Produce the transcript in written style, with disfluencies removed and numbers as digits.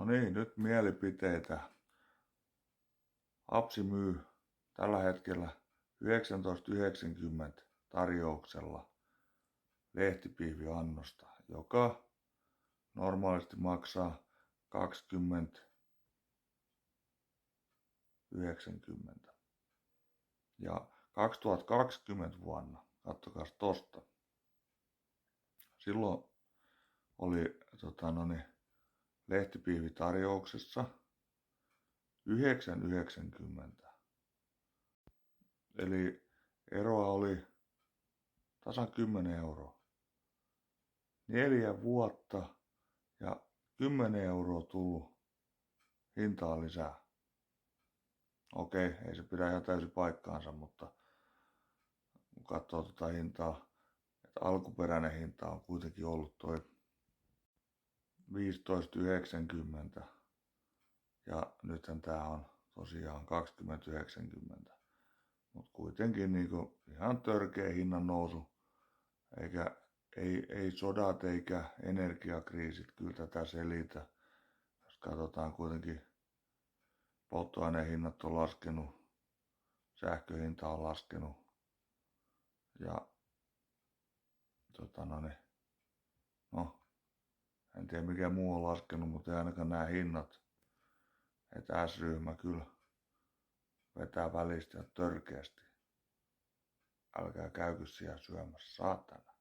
niin, nyt mielipiteitä. Apsi myy tällä hetkellä 19,90 tarjouksella lehtipihviannosta, joka normaalisti maksaa 20,90. Ja 2020 vuonna, kattokas tosta, silloin oli lehtipihvi tarjouksessa 9,90. Eli eroa oli tasan 10 euroa. 4 vuotta ja 10 euroa tullut hintaa lisää. Okei, ei se pidä ihan täysin paikkaansa, mutta kun katsoo tuota hintaa, että alkuperäinen hinta on kuitenkin ollut toi 15,90 ja nythän tää on tosiaan 20,90. Mutta kuitenkin niinku ihan törkeä hinnan nousu, eikä ei sodat eikä energiakriisit kyllä tätä selitä. Jos katsotaan kuitenkin, polttoaineen hinnat on laskenut, sähköhinta on laskenut ja en tiedä mikä muu on laskenut, mutta ei ainakaan nämä hinnat. Että S-ryhmä kyllä vetää välistä törkeästi. Älkää käykö siellä syömässä, saatana.